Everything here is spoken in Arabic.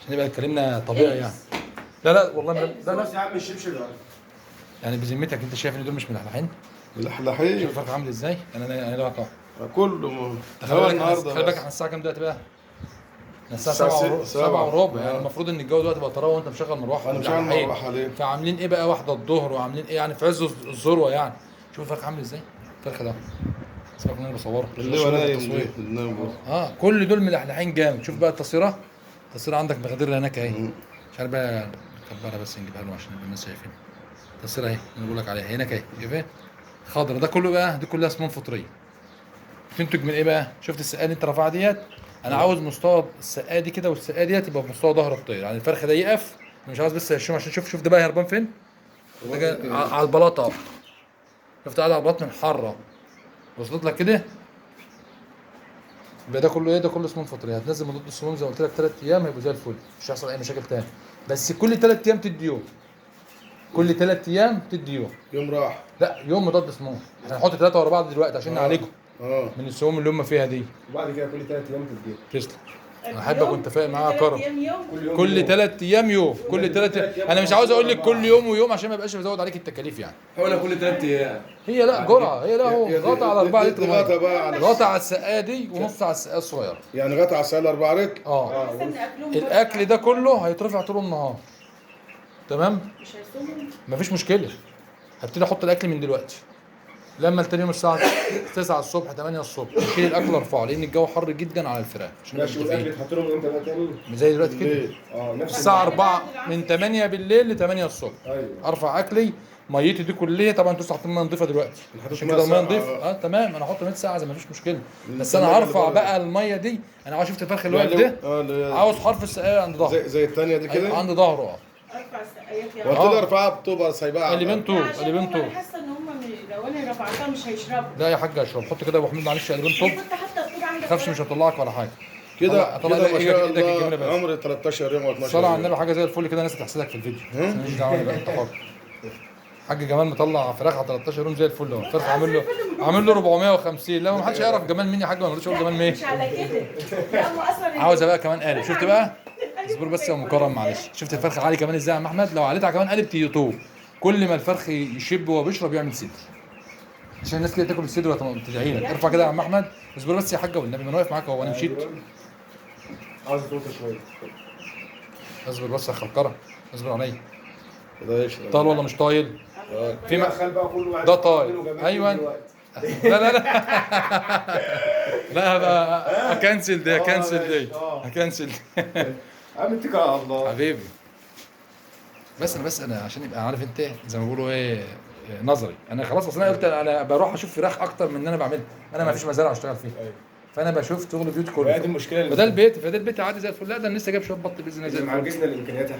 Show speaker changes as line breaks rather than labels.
عشان يبقى كلامنا طبيعي يعني. لا لا والله لا لا
يا عم الشبشب
يعني بذمتك انت شايف ان دول مش ملحلحين؟
ملحلحين.
شوف الفرق عامل ازاي؟ انا ده واقع.
كله
خلي بالك
النهارده
خلي بالك
بس.
احنا الساعه كام دلوقتي بقى؟ الساعة
الساعة
7 وربع يعني
آه.
المفروض ان الجو دلوقتي بقى طراوه وانت مشغل مروحه.
انا مش عامل مروحه ليه؟
فعاملين ايه بقى واحده الظهر وعاملين ايه يعني في عز الذروه يعني. شوف الفرق عامل ازاي؟ الفرق ده سيبك من انا بصوره
اللي هو نايم دي النوم.
كل دول ملحلحين جامد. شوف بقى التصويره. التصويره عندك مغادير هناك اهي. مش عارف بقى نكبرها بس نجيبها له عشان يبقى الناس شايفين. التصويره اهي اللي بقول لك عليها هناك اهي شايفها؟ خضرا ده كله بقى دي كلها سموم فطريه. تنتج من ايه بقى؟ شفت السقايه اللي انت رافعها ديت؟ انا عاوز مستوى السقايه دي كده والسقايه ديت يبقى في مستوى ظهر الطير، يعني الفرخ ده يقف. أنا مش عاوز بس هشوم عشان شوف ده بقى هربان فين؟ ده جاي على البلاطه اهو. شفت قاعد على البلاطه من حره. وصلت لك كده؟ يبقى ده كله ايه؟ ده كله سموم فطريه. هتنزل مضاد السموم زي ما قلت لك 3 ايام هيبقوا زي الفل، مش هيحصل اي مشاكل تاني. بس كل 3 ايام تدي يوم. كل 3 ايام تدي يوم.
يوم راح.
لا يوم مضاد سموم. احنا هنحط 3 ورا بعض دلوقتي عشان نعالجهم من السموم اللي هم فيها دي.
وبعد كده كل 3 ايام تديه.
تسلم. انا احبك وانت فاهم معايا يا كرم. كل
يوم
3 ايام يوم. كل 3 انا مش عاوز اقول لك كل يوم ويوم عشان ما يبقاش بزود عليك التكاليف يعني.
حوالي كل 3 ايام.
هي لا جرعه هي لا هو غطا على 4 لتر
غطا
ميه.
بقى على
غطا على السقايه دي ونص على السقايه الصغيره.
يعني غطا على السله 4 لتر.
الاكل ده كله هيترفع طول النهار. تمام؟
مش هيصوموا.
مفيش مشكله. هبتدي احط الاكل من دلوقتي. لما تاني يوم الساعه 9 الصبح 8 الصبح اشيل الاكل ارفعه لان الجو حر جدا على الفراخ عشان
ماشي والاكل تحط لهم امتى بقى تاني؟
زي دلوقتي كده.
نفس
الساعه 4 من 8 بالليل ل 8 الصبح.
ايوه.
ارفع اكلي ميتي دي كلها طبعا انتوا حاطين ميه نضيفه دلوقتي عشان كده الميه نضيفه. تمام انا احط 100 ساعه زي ما فيش مشكله. بس انا هرفع بقى الميه دي. انا عاوز شفت الفرخ اللي واقف ده عاوز حرف السقايه عند ظهره
زي الثانيه دي كده
عند ظهره
ارفع السقايات يعني.
قلت له ارفعها بطوبه سايبها
قلبين طوب قلبين طوب.
انا حاسه ان هم لو انا رفعتها مش هيشربوا.
لا يا حاج اشرب حط كده يا ابو حميد معلش قلبين طوب.
كنت حتى الطوب عندك.
ما تخافش مش هطلعك ولا حاجه.
كده
طلع
ما شاء
ايدك الجميله
الله
بس.
عمري 13 يوم و 12
صلاه على
يوم.
النبي حاجه زي الفل كده الناس هتحسدك في الفيديو. ماليش دعوه بقى انت حر. حاج جمال مطلع فراخ على 13 يوم زي الفل اهو. الفرخ عامل له 450. لا ما حدش يعرف جمال مين يا حاج ما نقولش جمال مين.
مش على كده. لا هم اصلا
عاوزه بقى كمان قالب. شفت بقى؟ اصبر بس يا مكرم معلش. شفت الفرخ عالي كمان ازاي يا عم احمد؟ لو عليتها كمان قالب تيطوب. كل ما الفرخ يشب وهو بيشرب يعمل صدر. عشان الناس كده تاكل الصدر وتدعي لك. ارفع كده يا عم احمد. اصبر بس يا حاجه والنبي ما انا واقف معاك اهو انا مشيت.
عاوز توطي شويه.
اصبر بس يا خلقره. اصبر عليا.
ده يشرب.
طايل ولا مش طايل؟
في خل بقى كله
ده طايل. ايوه. لا لا لا لا بقى اكنسل دي اكنسل دي اكنسل
عم اتكل على الله
حبيبي. بس انا عشان يبقى عارف انت زي ما بيقولوا ايه نظري. انا خلاص اصل انا قلت انا بروح اشوف فراخ اكتر من ان انا بعملها. انا ما فيش مزارع اشتغل فيها. فانا بشوف شغل بيوت كله.
دي المشكله
فده البيت عادي زي الفل. لا ده انا لسه جايب شويه بط باذن الله زي
اللي
الفل.
معجزنا الامكانيات.